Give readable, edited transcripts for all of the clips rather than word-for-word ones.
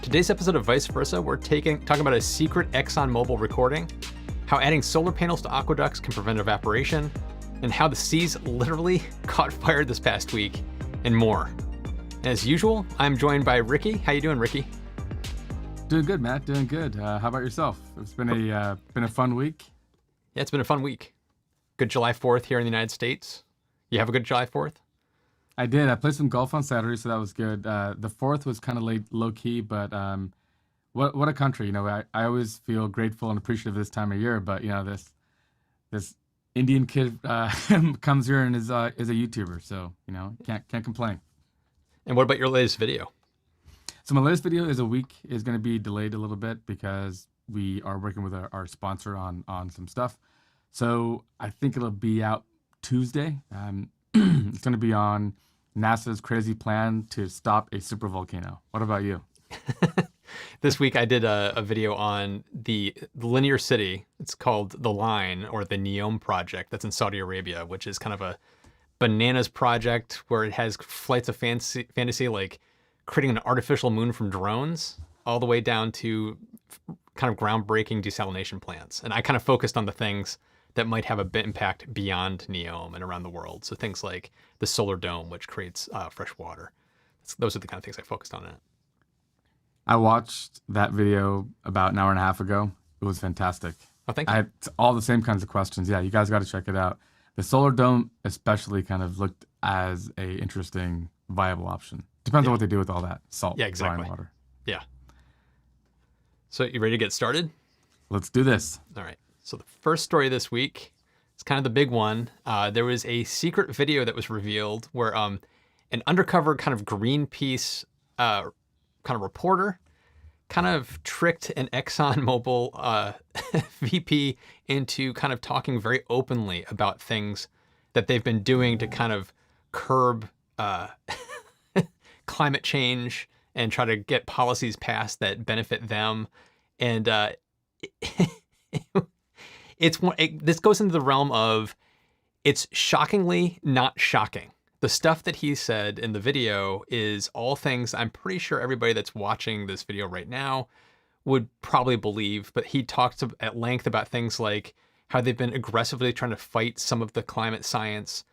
Today's episode of Vice Versa, we're talking about a secret Exxon Mobil recording, how adding solar panels to aqueducts can prevent evaporation, and how the seas literally caught fire this past week, and more. As usual, I'm joined by Ricky. How you doing, Ricky? Doing good, Matt. Doing good. How about yourself? It's been a fun week. Yeah, it's been a fun week. Good July 4th here in the United States. You have a good July 4th? I did. I played some golf on Saturday, so that was good. The 4th was kind of low key, but what a country. You know, I always feel grateful and appreciative of this time of year. But you know, this Indian kid comes here and is a YouTuber, so you know, can't complain. And what about your latest video? So my latest video is going to be delayed a little bit because we are working with our sponsor on some stuff. So I think it'll be out Tuesday. It's going to be on NASA's crazy plan to stop a supervolcano. What about you? This week I did a video on the linear city. It's called The Line, or the NEOM project, that's in Saudi Arabia, which is kind of a bananas project where it has flights of fantasy like creating an artificial moon from drones all the way down to kind of groundbreaking desalination plants. And I kind of focused on the things that might have a bit impact beyond NEOM and around the world. So things like the solar dome, which creates fresh water. Those are the kind of things I focused on in it. I watched that video about an hour and a half ago. It was fantastic. Oh, thank you. I had all the same kinds of questions. Yeah, you guys got to check it out. The solar dome especially kind of looked as a interesting, viable option. Depends on what they do with all that salt, brine water. Yeah. So you ready to get started? Let's do this. All right. So the first story this week is kind of the big one. There was a secret video that was revealed where an undercover kind of Greenpeace kind of reporter kind of tricked an Exxon Mobil VP into kind of talking very openly about things that they've been doing to kind of curb climate change and try to get policies passed that benefit them. And this goes into the realm of it's shockingly not shocking. The stuff that he said in the video is all things I'm pretty sure everybody that's watching this video right now would probably believe, but he talked at length about things like how they've been aggressively trying to fight some of the climate science.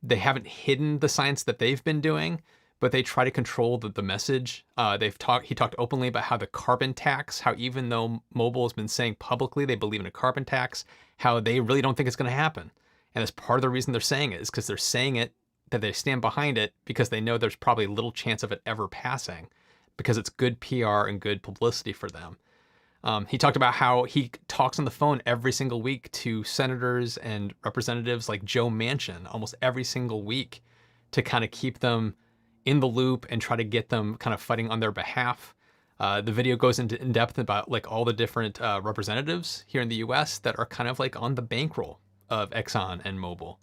They haven't hidden the science that they've been doing, but they try to control the message. He talked openly about how the carbon tax, how even though Mobil has been saying publicly they believe in a carbon tax, how they really don't think it's going to happen. And that's part of the reason they're saying it is because they're saying it, that they stand behind it because they know there's probably little chance of it ever passing because it's good PR and good publicity for them. He talked about how he talks on the phone every single week to senators and representatives like Joe Manchin almost every single week to kind of keep them in the loop and try to get them kind of fighting on their behalf. The video goes into in depth about like all the different representatives here in the US that are kind of like on the bankroll of Exxon and Mobil.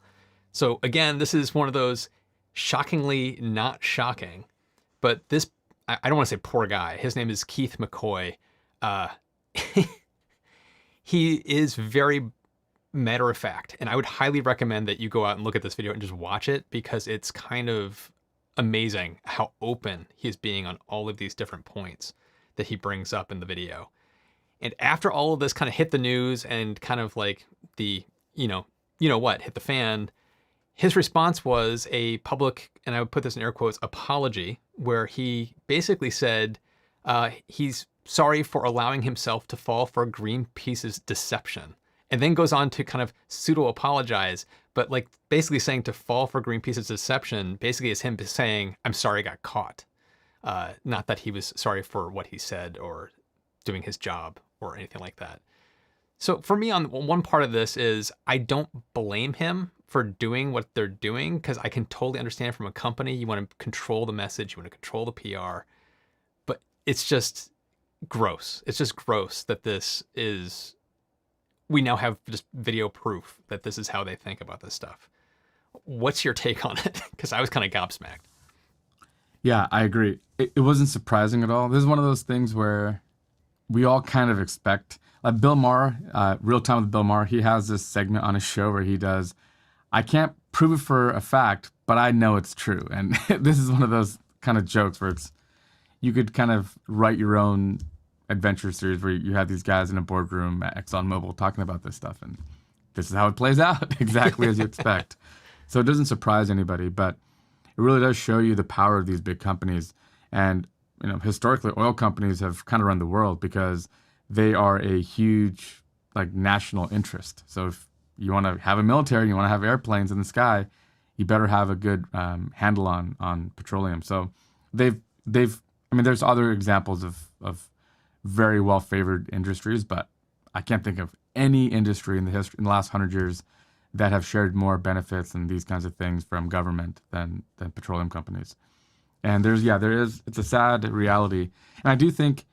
So again, this is one of those shockingly not shocking, but this, I don't want to say poor guy. His name is Keith McCoy. He is very matter of fact, and I would highly recommend that you go out and look at this video and just watch it because it's kind of amazing how open he is being on all of these different points that he brings up in the video. And after all of this kind of hit the news and kind of like the, you know what, hit the fan, his response was a public, and I would put this in air quotes, apology, where he basically said he's sorry for allowing himself to fall for Greenpeace's deception. And then goes on to kind of pseudo-apologize, but like basically saying to fall for Greenpeace's deception basically is him saying, I'm sorry I got caught. Not that he was sorry for what he said or doing his job or anything like that. So for me, on one part of this is I don't blame him for doing what they're doing because I can totally understand from a company, you want to control the message, you want to control the PR, but it's just gross. It's just gross that we now have just video proof that this is how they think about this stuff. What's your take on it? Because I was kind of gobsmacked. Yeah, I agree. It wasn't surprising at all. This is one of those things where we all kind of expect, like Bill Maher, Real Time with Bill Maher, he has this segment on his show where he does, I can't prove it for a fact, but I know it's true. And this is one of those kind of jokes where it's, you could kind of write your own adventure series where you have these guys in a boardroom at Exxon Mobil talking about this stuff, and this is how it plays out exactly as you expect. So it doesn't surprise anybody, but it really does show you the power of these big companies. And historically, oil companies have kind of run the world because they are a huge national interest. So if you want to have a military, you want to have airplanes in the sky, you better have a good handle on petroleum. So they've there's other examples of very well favored industries, but I can't think of any industry in the last 100 years that have shared more benefits and these kinds of things from government than petroleum companies. And it's a sad reality. And I do think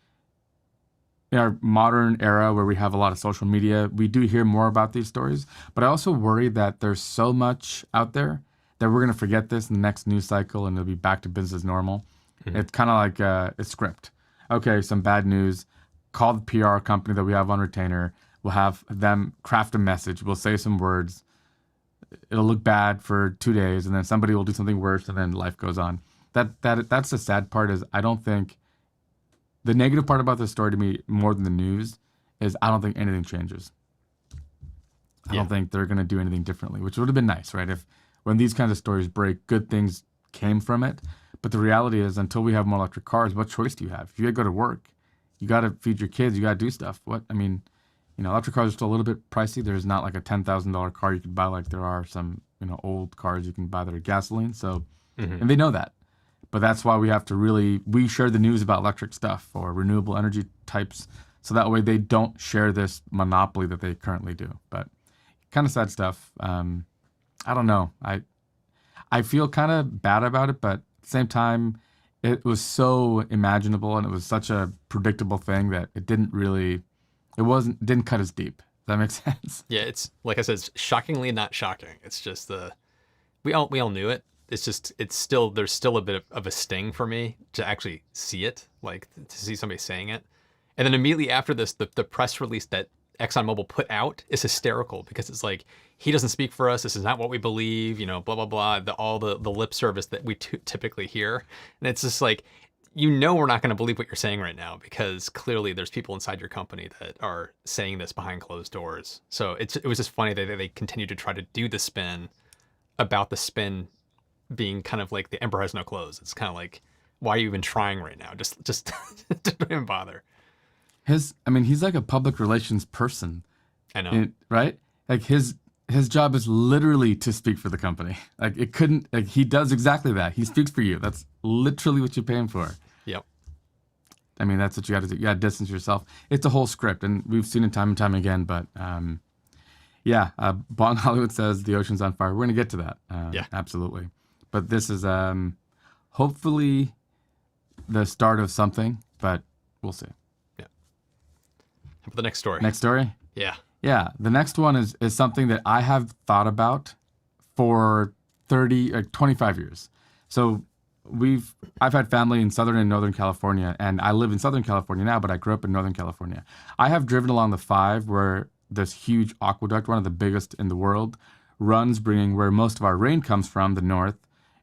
in our modern era where we have a lot of social media, we do hear more about these stories, but I also worry that there's so much out there that we're going to forget this in the next news cycle and it'll be back to business as normal. Mm-hmm. It's kind of like a script. Okay, some bad news. Call the PR company that we have on retainer. We'll have them craft a message. We'll say some words. It'll look bad for 2 days, and then somebody will do something worse, and then life goes on. That's the sad part. Is I don't think the negative part about this story to me more than the news is I don't think anything changes. I don't think they're going to do anything differently, which would have been nice, right? If when these kinds of stories break, good things came from it. But the reality is, until we have more electric cars, what choice do you have? If you got to go to work, you got to feed your kids, you got to do stuff. Electric cars are still a little bit pricey. There's not like a $10,000 car you could buy like there are some, old cars you can buy that are gasoline. So, and they know that. But that's why we have to we share the news about electric stuff or renewable energy types. So that way they don't share this monopoly that they currently do. But kind of sad stuff. I don't know. I feel kind of bad about it, but at the same time, it was so imaginable and it was such a predictable thing that it didn't didn't cut as deep. Does that make sense? Yeah, it's like I said, it's shockingly not shocking. It's just we all knew it. It's just there's still a bit of a sting for me to actually see it, like to see somebody saying it. And then immediately after this, the press release that Exxon Mobil put out is hysterical because it's like, he doesn't speak for us. This is not what we believe, blah, blah, blah, all the lip service that we typically hear. And it's just like, we're not going to believe what you're saying right now because clearly there's people inside your company that are saying this behind closed doors. So it was just funny that they continue to try to do the spin about the spin being kind of like the emperor has no clothes. It's kind of like, why are you even trying right now? Just don't even bother. He's like a public relations person. I know. Right? Like his job is literally to speak for the company. He does exactly that. He speaks for you. That's literally what you pay him for. Yep. That's what you got to do. You got to distance yourself. It's a whole script, and we've seen it time and time again. But Bong Hollywood says the ocean's on fire. We're going to get to that. Absolutely. But this is hopefully the start of something, but we'll see. Yeah. How about the next story? Next story? Yeah. Yeah, the next one is something that I have thought about for 25 years. So I've had family in Southern and Northern California, and I live in Southern California now, but I grew up in Northern California. I have driven along the 5 where this huge aqueduct, one of the biggest in the world, runs, bringing where most of our rain comes from, the north,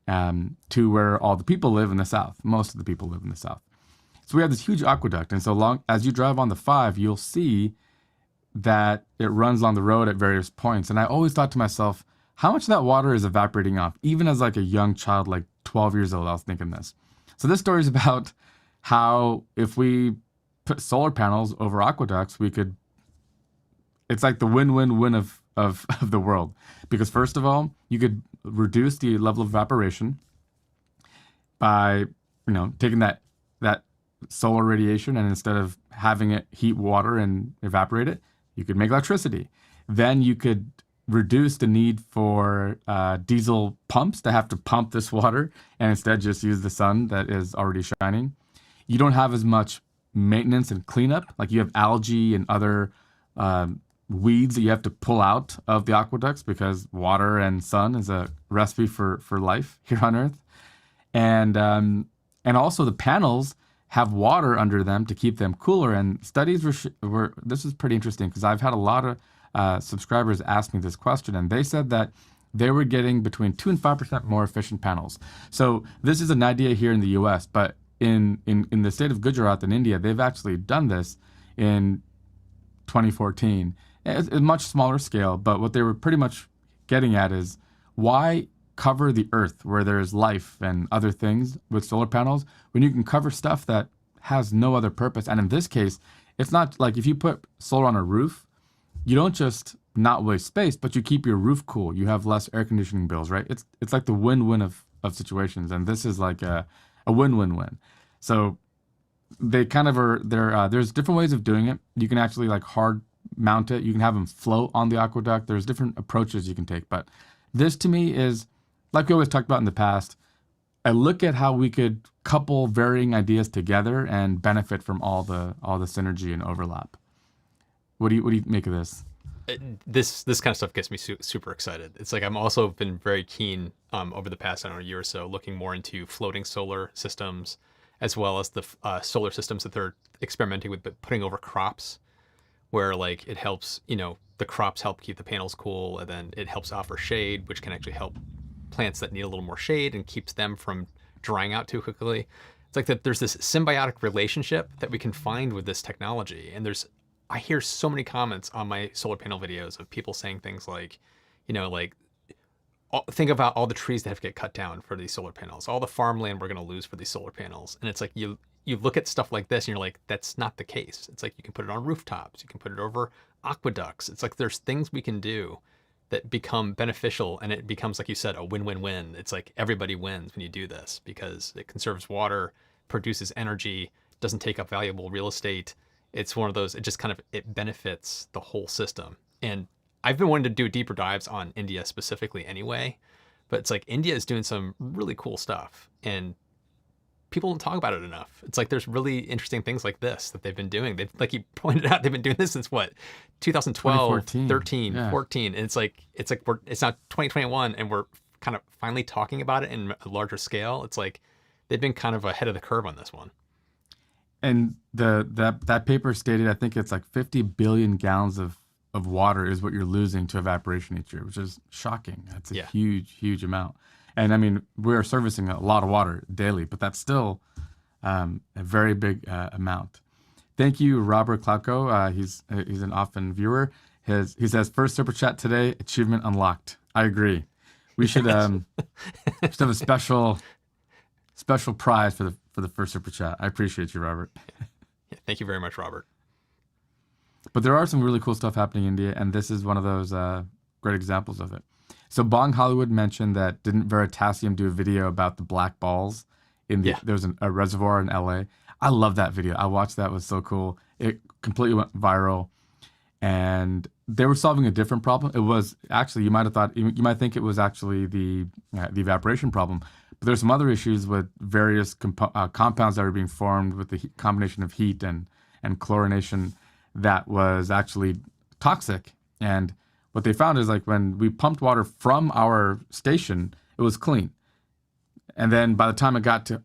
to where all the people live in the south. Most of the people live in the south. So we have this huge aqueduct, and so long as you drive on the 5, you'll see that it runs along the road at various points. And I always thought to myself, how much of that water is evaporating off? Even as like a young child, like 12 years old, I was thinking this. So this story is about how if we put solar panels over aqueducts, it's like the win-win-win of the world. Because first of all, you could reduce the level of evaporation by, taking that solar radiation, and instead of having it heat water and evaporate it, you could make electricity. Then you could reduce the need for diesel pumps to have to pump this water and instead just use the sun that is already shining. You don't have as much maintenance and cleanup. Like you have algae and other weeds that you have to pull out of the aqueducts because water and sun is a recipe for life here on Earth. And also the panels have water under them to keep them cooler. And studies were this is pretty interesting because I've had a lot of subscribers ask me this question, and they said that they were getting between 2 and 5% more efficient panels. So this is an idea here in the U.S., but in the state of Gujarat in India, they've actually done this in 2014. It's a much smaller scale, but what they were pretty much getting at is why cover the earth where there's life and other things with solar panels when you can cover stuff that has no other purpose. And in this case, it's not like if you put solar on a roof, you don't just not waste space, but you keep your roof cool. You have less air conditioning bills, right? It's like the win-win of situations. And this is like a win-win-win. So they kind of are there. There's different ways of doing it. You can actually like hard mount it. You can have them float on the aqueduct. There's different approaches you can take. But this to me is, like we always talked about in the past, I look at how we could couple varying ideas together and benefit from all the synergy and overlap. What do you make of this? This kind of stuff gets me super excited. It's like I'm also been very keen over the past, I don't know, year or so, looking more into floating solar systems, as well as the solar systems that they're experimenting with, but putting over crops, where like it helps, the crops help keep the panels cool, and then it helps offer shade, which can actually help plants that need a little more shade and keeps them from drying out too quickly. It's like that there's this symbiotic relationship that we can find with this technology. And I hear so many comments on my solar panel videos of people saying things like, think about all the trees that have to get cut down for these solar panels, all the farmland we're going to lose for these solar panels. And it's like, you look at stuff like this and you're like, that's not the case. It's like, you can put it on rooftops, you can put it over aqueducts. It's like, there's things we can do that become beneficial, and it becomes, like you said, a win-win-win. It's like everybody wins when you do this, because it conserves water, produces energy, doesn't take up valuable real estate. It's one of those, it benefits the whole system. And I've been wanting to do deeper dives on India specifically anyway, but it's like India is doing some really cool stuff, and people don't talk about it enough. It's like there's really interesting things like this that they've been doing. They've, like you pointed out, they've been doing this since what, 2012, 13, yeah. 14. And it's like it's now 2021, and we're kind of finally talking about it in a larger scale. It's like they've been kind of ahead of the curve on this one. And that paper stated, I think it's like 50 billion gallons of water is what you're losing to evaporation each year, which is shocking. That's a huge amount. And I mean, we're servicing a lot of water daily, but that's still a very big amount. Thank you, Robert Klauko. He's an often viewer. He says, first super chat today, achievement unlocked. I agree. We should have a special prize for the first super chat. I appreciate you, Robert. Yeah, thank you very much, Robert. But there are some really cool stuff happening in India, and this is one of those great examples of it. So Bong Hollywood mentioned that didn't Veritasium do a video about the black balls in the there was a reservoir in LA. I love that video. I watched that. It was so cool. It completely went viral, and they were solving a different problem. It was actually, you might think it was actually the evaporation problem, but there's some other issues with various compounds that were being formed with the combination of heat and chlorination that was actually toxic. And what they found is, like, when we pumped water from our station, it was clean. And then by the time it got to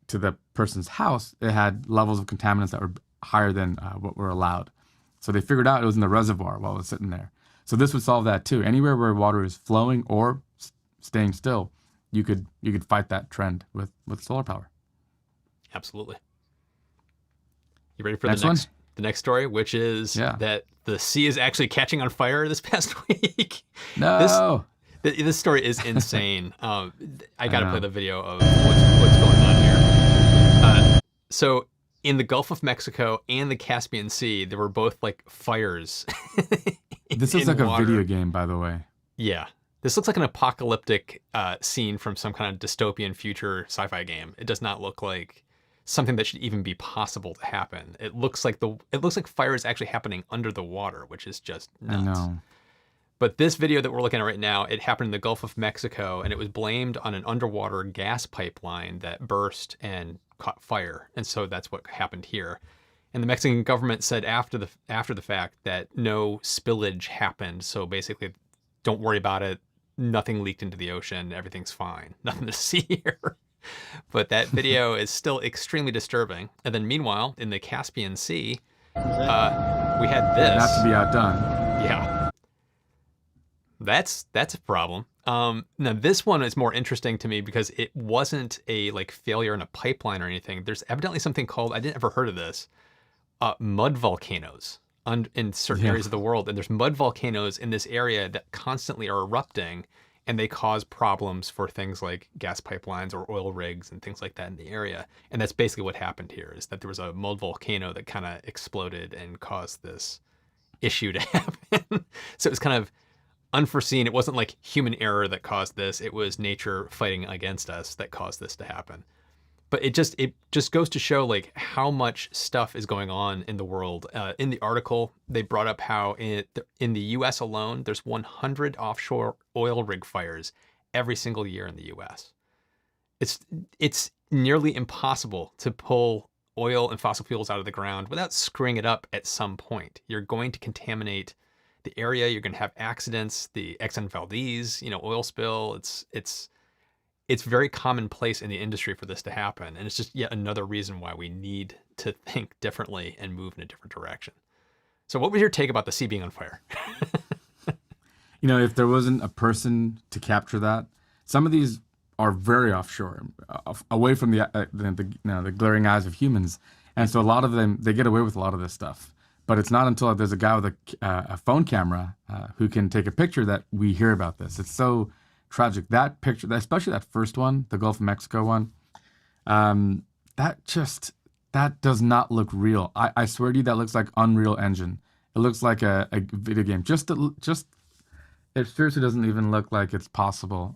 the person's house, it had levels of contaminants that were higher than what were allowed. So they figured out it was in the reservoir while it was sitting there. So this would solve that too. Anywhere where water is flowing or staying still, you could fight that trend with solar power. Absolutely. You ready for the next story, which is that the sea is actually catching on fire this past week? No. This story is insane. I got to play the video of what's going on here. So in the Gulf of Mexico and the Caspian Sea, there were both like fires. This is like water. A video game, by the way. Yeah. This looks like an apocalyptic scene from some kind of dystopian future sci-fi game. It does not look like something that should even be possible to happen. It looks like fire is actually happening under the water, which is just nuts. I know. But this video that we're looking at right now, it happened in the Gulf of Mexico, and it was blamed on an underwater gas pipeline that burst and caught fire. And so that's what happened here. And the Mexican government said after the fact that no spillage happened. So basically, don't worry about it. Nothing leaked into the ocean. Everything's fine. Nothing to see here. But that video is still extremely disturbing. And then meanwhile, in the Caspian Sea, we had this. Not to be outdone. Yeah. That's a problem. Now this one is more interesting to me because it wasn't a like failure in a pipeline or anything. There's evidently something called, I didn't ever heard of this, mud volcanoes in certain Yeah. areas of the world. And there's mud volcanoes in this area that constantly are erupting, and they cause problems for things like gas pipelines or oil rigs and things like that in the area. And that's basically what happened here, is that there was a mud volcano that kind of exploded and caused this issue to happen. So it was kind of unforeseen. It wasn't like human error that caused this. It was nature fighting against us that caused this to happen. But it just goes to show like how much stuff is going on in the world. In the article, they brought up how in the U.S. alone, there's 100 offshore oil rig fires every single year in the U.S. It's nearly impossible to pull oil and fossil fuels out of the ground without screwing it up at some point. You're going to contaminate the area. You're going to have accidents. The Exxon Valdez, oil spill. It's very commonplace in the industry for this to happen. And it's just yet another reason why we need to think differently and move in a different direction. So what was your take about the sea being on fire? If there wasn't a person to capture that, some of these are very offshore, away from the glaring eyes of humans. And so a lot of them, they get away with a lot of this stuff. But it's not until there's a guy with a phone camera who can take a picture that we hear about this. It's so tragic. That picture, especially that first one, the Gulf of Mexico one, that does not look real. I swear to you, that looks like Unreal Engine. It looks like a video game. It seriously doesn't even look like it's possible.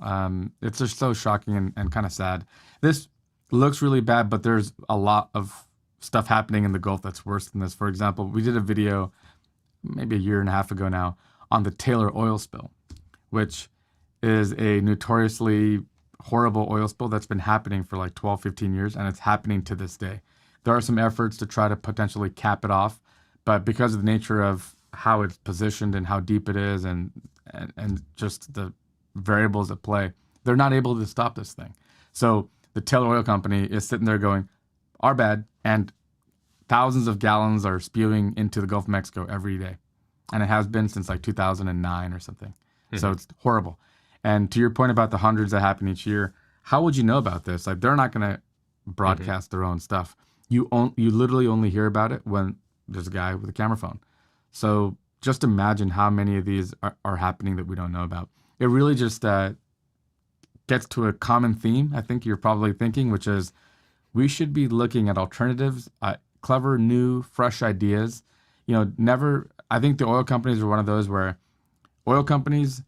It's just so shocking and kind of sad. This looks really bad, but there's a lot of stuff happening in the Gulf that's worse than this. For example, we did a video maybe a year and a half ago now on the Taylor oil spill, which is a notoriously horrible oil spill that's been happening for like 12, 15 years, and it's happening to this day. There are some efforts to try to potentially cap it off, but because of the nature of how it's positioned and how deep it is and just the variables at play, they're not able to stop this thing. So the Taylor Oil Company is sitting there going, our bad, and thousands of gallons are spewing into the Gulf of Mexico every day. And it has been since like 2009 or something. Mm-hmm. So it's horrible. And to your point about the hundreds that happen each year, how would you know about this? Like, they're not going to broadcast their own stuff. You literally only hear about it when there's a guy with a camera phone. So just imagine how many of these are happening that we don't know about. It really just gets to a common theme, I think you're probably thinking, which is we should be looking at alternatives, clever, new, fresh ideas. I think the oil companies are one of those where oil companies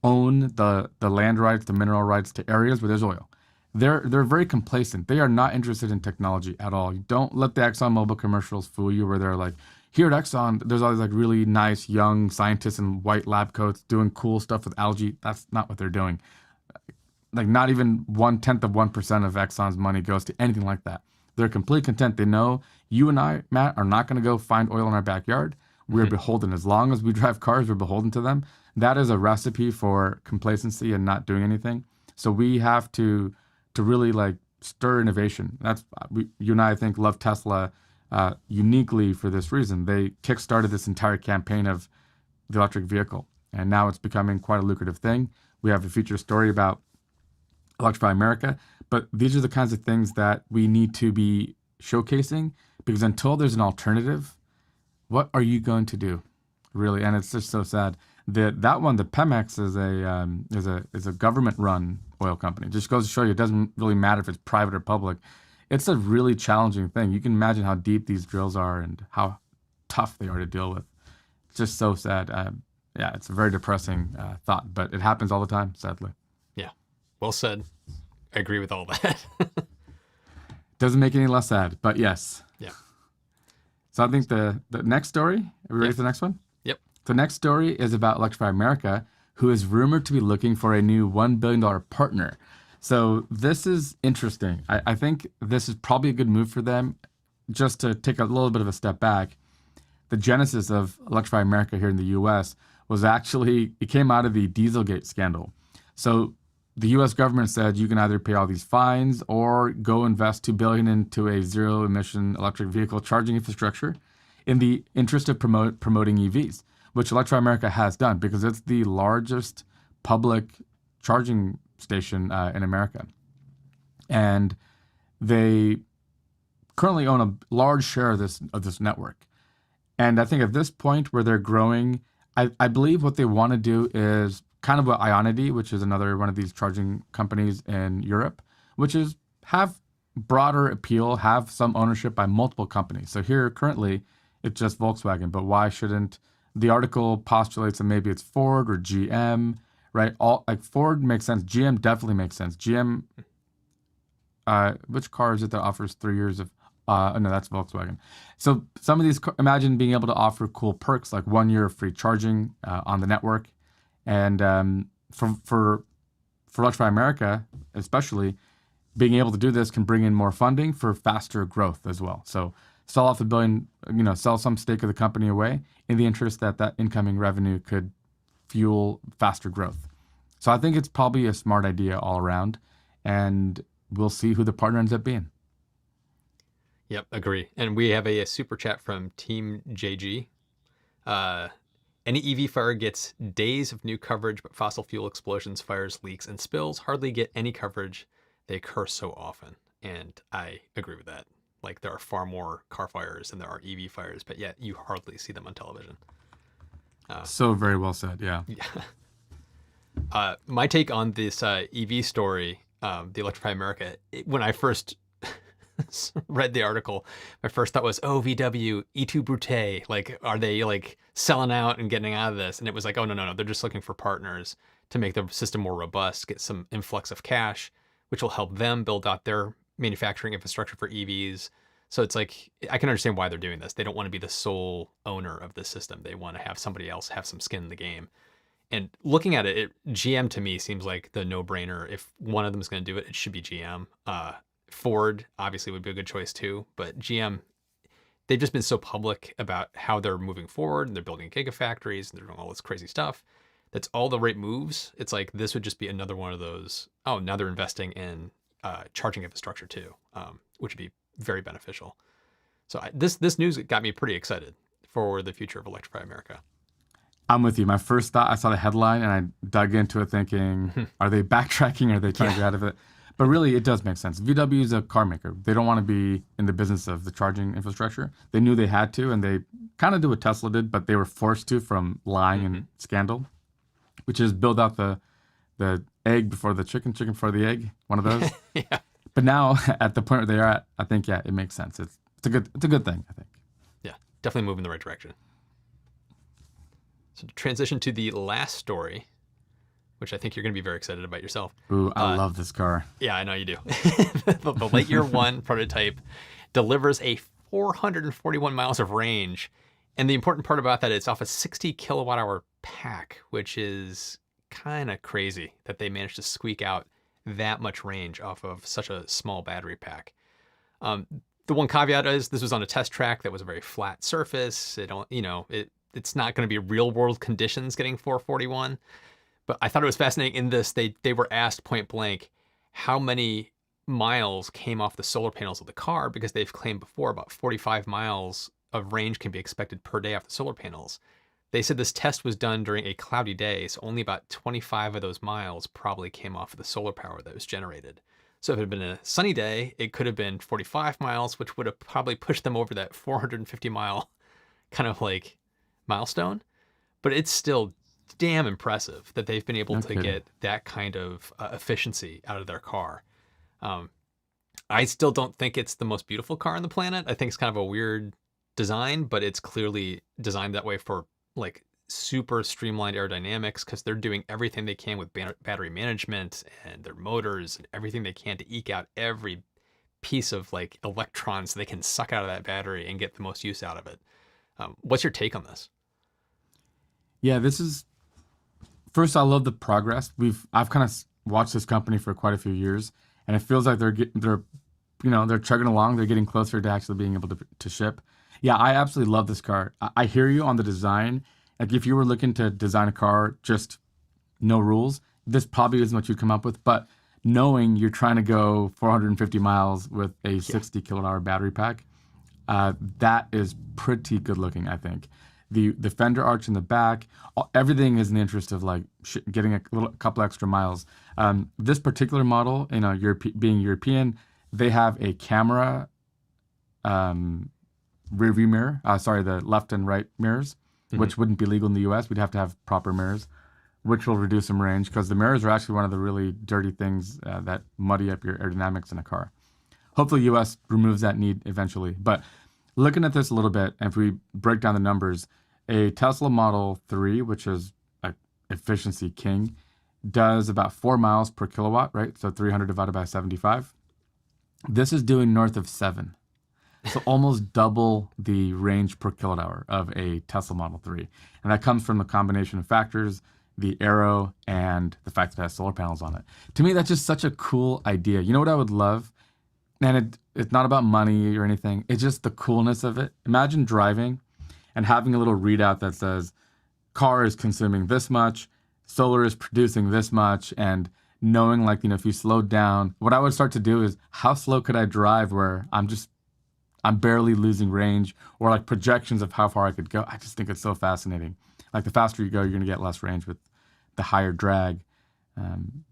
own the land rights, the mineral rights to areas where there's oil. They're very complacent. They are not interested in technology at all. You don't let the Exxon Mobil commercials fool you where they're like, here at Exxon, there's all these like really nice young scientists in white lab coats doing cool stuff with algae. That's not what they're doing. Like, not even 1/10 of 1% of Exxon's money goes to anything like that. They're completely content. They know you and I, Matt, are not going to go find oil in our backyard. We're beholden. As long as we drive cars, we're beholden to them. That is a recipe for complacency and not doing anything. So we have to really like stir innovation. You and I think, love Tesla uniquely for this reason. They kickstarted this entire campaign of the electric vehicle, and now it's becoming quite a lucrative thing. We have a feature story about Electrify America, but these are the kinds of things that we need to be showcasing, because until there's an alternative, what are you going to do, really? And it's just so sad. That one, the Pemex, is a government-run oil company. It just goes to show you, it doesn't really matter if it's private or public. It's a really challenging thing. You can imagine how deep these drills are and how tough they are to deal with. It's just so sad. Yeah, it's a very depressing thought, but it happens all the time, sadly. Yeah, well said. I agree with all that. Doesn't make it any less sad, but yes. Yeah. So I think the next story, are we ready for the next one? Yep. The next story is about Electrify America, who is rumored to be looking for a new $1 billion partner. So this is interesting. I think this is probably a good move for them. Just to take a little bit of a step back, the genesis of Electrify America here in the U.S. was actually, it came out of the Dieselgate scandal. So the U.S. government said you can either pay all these fines or go invest $2 billion into a zero-emission electric vehicle charging infrastructure in the interest of promoting EVs, which Electrify America has done because it's the largest public charging station in America. And they currently own a large share of this network. And I think at this point where they're growing, I believe what they want to do is kind of what Ionity, which is another one of these charging companies in Europe, which is have broader appeal, have some ownership by multiple companies. So here currently it's just Volkswagen, but why shouldn't the article postulates that maybe it's Ford or GM, right? All like Ford makes sense. GM definitely makes sense. GM, which car is it that offers 3 years of? No, that's Volkswagen. So some of these, imagine being able to offer cool perks like 1 year of free charging on the network, and for Electrify America, especially, being able to do this can bring in more funding for faster growth as well. So sell off $1 billion, sell some stake of the company away in the interest that that incoming revenue could fuel faster growth. So I think it's probably a smart idea all around, and we'll see who the partner ends up being. Yep, agree. And we have a super chat from Team JG. Any EV fire gets days of new coverage, but fossil fuel explosions, fires, leaks, and spills hardly get any coverage. They occur so often. And I agree with that. Like, there are far more car fires than there are EV fires, but yet you hardly see them on television. So very well said, yeah. My take on this EV story, the Electrify America, when I first read the article, my first thought was, oh, VW, E2 Brute, like, are they like selling out and getting out of this? And it was like, oh, no, they're just looking for partners to make the system more robust, get some influx of cash, which will help them build out their manufacturing infrastructure for EVs. So it's like, I can understand why they're doing this. They don't want to be the sole owner of the system. They want to have somebody else have some skin in the game. And looking at it, GM to me seems like the no-brainer. If one of them is going to do it, it should be GM. Ford obviously would be a good choice too, but GM, they've just been so public about how they're moving forward and they're building gigafactories and they're doing all this crazy stuff. That's all the right moves. It's like, this would just be another one of those, oh, now they're investing in charging infrastructure too, which would be very beneficial. So this news got me pretty excited for the future of Electrify America. I'm with you. My first thought, I saw the headline and I dug into it thinking, are they backtracking? Are they trying to get out of it? But really, it does make sense. VW is a car maker. They don't want to be in the business of the charging infrastructure. They knew they had to, and they kind of do what Tesla did, but they were forced to from lying and scandal, which is build out the egg before the chicken before the egg, one of those. Yeah. But now, at the point where they are at, I think, yeah, it makes sense. It's a good thing, I think. Yeah, definitely move in the right direction. So to transition to the last story, which I think you're going to be very excited about yourself. Ooh, I love this car. Yeah, I know you do. The Lightyear 1 prototype delivers a 441 miles of range. And the important part about that, it's off a 60 kilowatt hour pack, which is kind of crazy that they managed to squeak out that much range off of such a small battery pack. The one caveat is this was on a test track that was a very flat surface. It's not going to be real world conditions getting 441. But I thought it was fascinating in this, they were asked point blank how many miles came off the solar panels of the car, because they've claimed before about 45 miles of range can be expected per day off the solar panels. They said this test was done during a cloudy day, so only about 25 of those miles probably came off of the solar power that was generated. So if it had been a sunny day, it could have been 45 miles, which would have probably pushed them over that 450 mile kind of like milestone. But it's still damn impressive that they've been able to get that kind of efficiency out of their car. I still don't think it's the most beautiful car on the planet. I think it's kind of a weird design, but it's clearly designed that way for like super streamlined aerodynamics, because they're doing everything they can with battery management and their motors and everything they can to eke out every piece of like electrons they can suck out of that battery and get the most use out of it. What's your take on this? Yeah, first, I love the progress. I've kind of watched this company for quite a few years, and it feels like they're chugging along. They're getting closer to actually being able to ship. Yeah, I absolutely love this car. I hear you on the design. Like, if you were looking to design a car, just no rules, this probably isn't what you come up with. But knowing you're trying to go 450 miles with a 60 kilowatt hour battery pack, that is pretty good looking, I think. the fender arch in the back, everything is in the interest of like getting a couple extra miles. This particular model, being European, they have a camera rear view mirror. Sorry, the left and right mirrors, which wouldn't be legal in the U.S. We'd have to have proper mirrors, which will reduce some range because the mirrors are actually one of the really dirty things that muddy up your aerodynamics in a car. Hopefully, U.S. removes that need eventually. But looking at this a little bit, if we break down the numbers, a Tesla Model 3, which is an efficiency king, does about 4 miles per kilowatt, right? So 300 divided by 75. This is doing north of 7. So almost double the range per kilowatt hour of a Tesla Model 3. And that comes from a combination of factors, the aero and the fact that it has solar panels on it. To me, that's just such a cool idea. You know what I would love? And it's not about money or anything. It's just the coolness of it. Imagine driving and having a little readout that says, car is consuming this much, solar is producing this much, and knowing like, if you slowed down, what I would start to do is how slow could I drive where I'm barely losing range, or like projections of how far I could go. I just think it's so fascinating. Like the faster you go, you're going to get less range with the higher drag.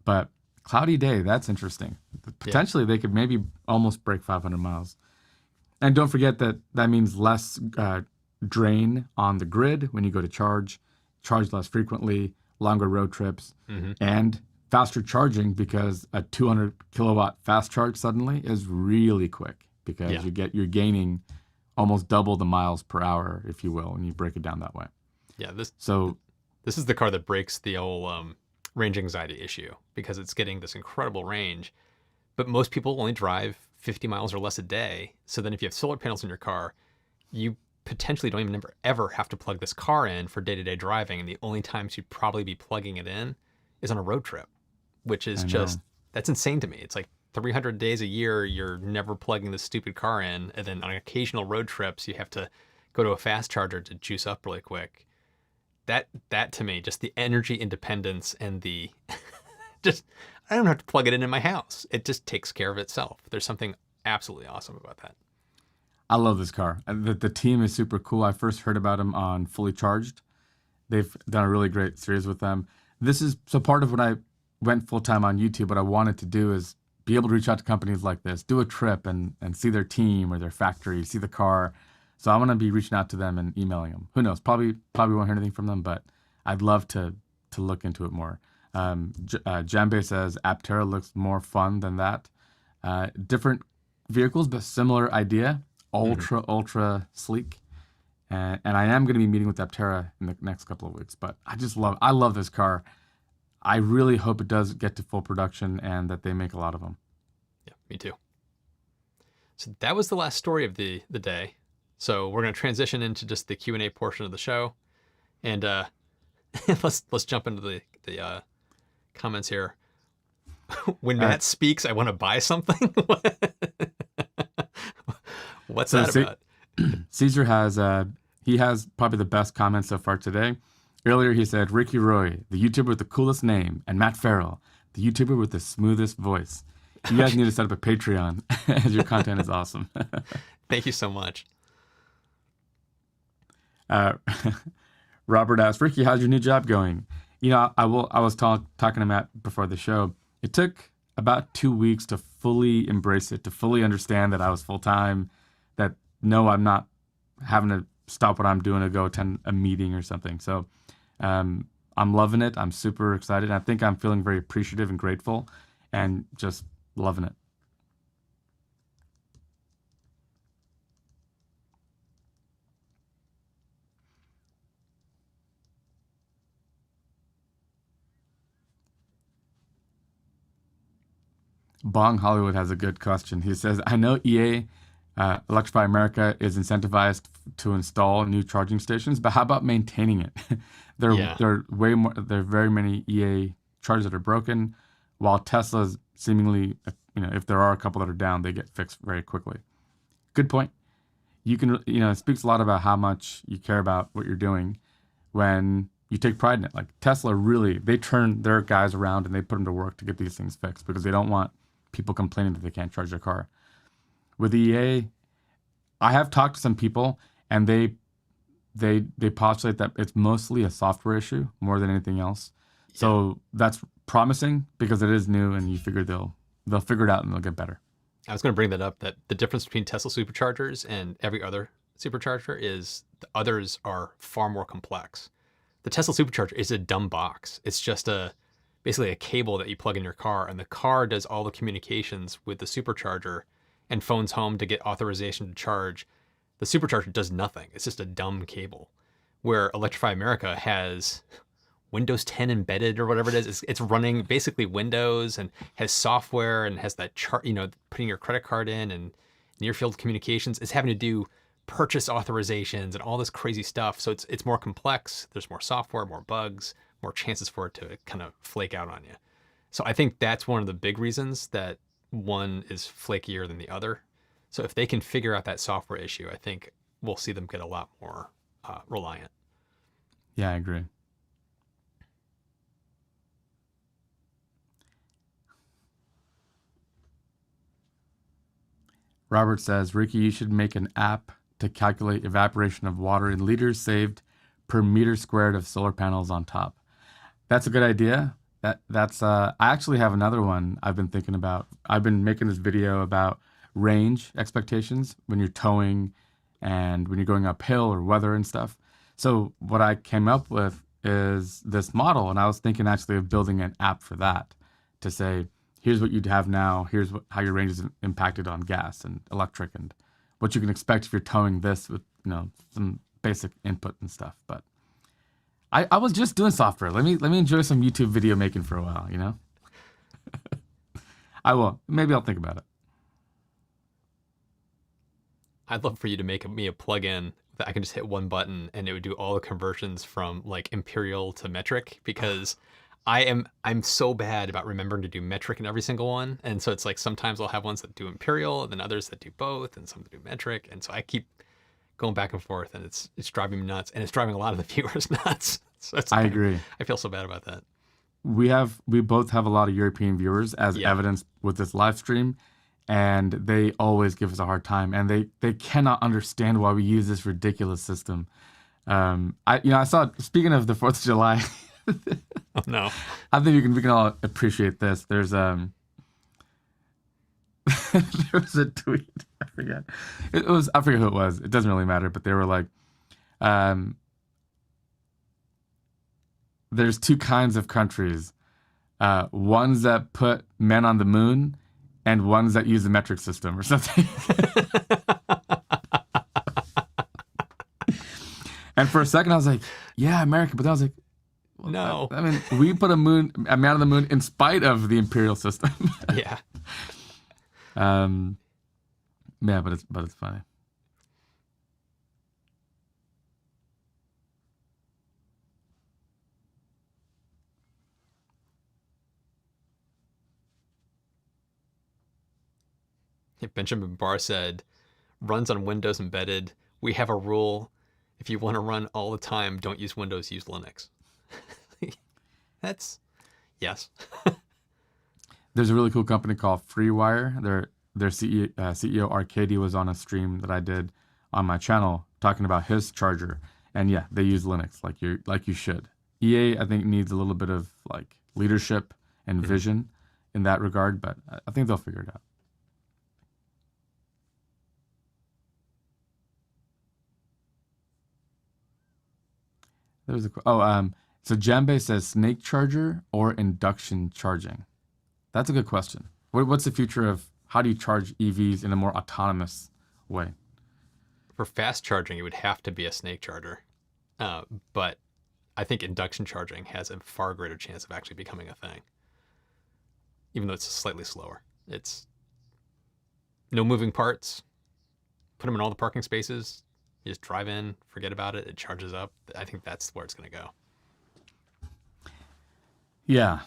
But cloudy day, that's interesting. Potentially, they could maybe almost break 500 miles. And don't forget that means less drain on the grid when you go to charge less frequently, longer road trips, and faster charging because a 200 kilowatt fast charge suddenly is really quick because you're gaining almost double the miles per hour, if you will, when you break it down that way. Yeah, this is the car that breaks the old range anxiety issue because it's getting this incredible range, but most people only drive 50 miles or less a day. So then if you have solar panels in your car, you potentially don't even ever have to plug this car in for day-to-day driving. And the only times you'd probably be plugging it in is on a road trip, which is that's insane to me. It's like 300 days a year, you're never plugging this stupid car in. And then on occasional road trips, you have to go to a fast charger to juice up really quick. That to me, just the energy independence and the I don't have to plug it in my house. It just takes care of itself. There's something absolutely awesome about that. I love this car. The team is super cool. I first heard about them on Fully Charged. They've done a really great series with them. This is so part of when I went full time on YouTube. What I wanted to do is be able to reach out to companies like this, do a trip and see their team or their factory, see the car. So I'm going to be reaching out to them and emailing them. Who knows? Probably won't hear anything from them, but I'd love to look into it more. Jambe says Aptera looks more fun than that. Different vehicles, but similar idea. Ultra sleek. And I am going to be meeting with Aptera in the next couple of weeks. But I love this car. I really hope it does get to full production and that they make a lot of them. Yeah, me too. So that was the last story of the day. So we're going to transition into just the Q&A portion of the show. And let's jump into the comments here. When Matt speaks, I want to buy something. What's that about? Caesar has probably the best comments so far today. Earlier he said, Ricky Roy, the YouTuber with the coolest name, and Matt Farrell, the YouTuber with the smoothest voice. You guys need to set up a Patreon as your content is awesome. Thank you so much. Robert asked, Ricky, how's your new job going? I was talking to Matt before the show. It took about 2 weeks to fully embrace it, to fully understand that I was full-time, that no, I'm not having to stop what I'm doing to go attend a meeting or something. So I'm loving it. I'm super excited. I think I'm feeling very appreciative and grateful and just loving it. Bong Hollywood has a good question. He says, I know EA, Electrify America, is incentivized to install new charging stations, but how about maintaining it? There are very many EA chargers that are broken, while Tesla's seemingly, if there are a couple that are down, they get fixed very quickly. Good point. You can, it speaks a lot about how much you care about what you're doing when you take pride in it. Like Tesla really, they turn their guys around and they put them to work to get these things fixed because they don't want people complaining that they can't charge their car. With EA, I have talked to some people and they they postulate that it's mostly a software issue more than anything else. So that's promising because it is new, and you figure they'll figure it out and they'll get better. I was going to bring that up, that the difference between Tesla superchargers and every other supercharger is the others are far more complex. The Tesla supercharger is a dumb box. It's just basically a cable that you plug in your car, and the car does all the communications with the supercharger and phones home to get authorization to charge. The supercharger does nothing. It's just a dumb cable. Where Electrify America has Windows 10 embedded or whatever it is. It's running basically Windows and has software and has that chart, putting your credit card in and near field communications. It's having to do purchase authorizations and all this crazy stuff. So it's more complex. There's more software, more bugs, more chances for it to kind of flake out on you. So I think that's one of the big reasons that one is flakier than the other. So if they can figure out that software issue, I think we'll see them get a lot more reliant. Yeah, I agree. Robert says, Ricky, you should make an app to calculate evaporation of water in liters saved per meter squared of solar panels on top. That's a good idea. I actually have another one I've been thinking about. I've been making this video about range expectations when you're towing and when you're going uphill or weather and stuff. So what I came up with is this model, and I was thinking actually of building an app for that to say, here's what you'd have now, here's how your range is impacted on gas and electric, and what you can expect if you're towing this with some basic input and stuff. But I was just doing software. Let me enjoy some YouTube video making for a while, I will. Maybe I'll think about it. I'd love for you to make me a plugin that I can just hit one button and it would do all the conversions from like imperial to metric, because I'm so bad about remembering to do metric in every single one. And so it's like sometimes I'll have ones that do imperial and then others that do both and some that do metric. And so I keep going back and forth, and it's driving me nuts, and it's driving a lot of the viewers nuts. So I agree. I feel so bad about that. We both have a lot of European viewers, as evidenced with this live stream, and they always give us a hard time, and they cannot understand why we use this ridiculous system. I saw, speaking of the 4th of July, oh no, I think we can all appreciate this. There's there was a tweet, I forget who it was. It doesn't really matter, but they were like, there's two kinds of countries, ones that put men on the moon and ones that use the metric system or something. And for a second I was like, yeah, America, but then I was like, well, no. I mean, we put a man on the moon in spite of the imperial system. Yeah. Yeah, but it's funny. Benjamin Barr said, runs on Windows embedded. We have a rule. If you want to run all the time, don't use Windows, use Linux. That's, yes. There's a really cool company called FreeWire. Their CEO Arcady was on a stream that I did on my channel talking about his charger, and yeah, they use Linux like you should. EA, I think, needs a little bit of like leadership and vision in that regard, but I think they'll figure it out. There's so Jambe says snake charger or induction charging. That's a good question. What's the future of how do you charge EVs in a more autonomous way? For fast charging, it would have to be a snake charger. But I think induction charging has a far greater chance of actually becoming a thing. Even though it's slightly slower. It's no moving parts. Put them in all the parking spaces. You just drive in, forget about it. It charges up. I think that's where it's going to go. Yeah.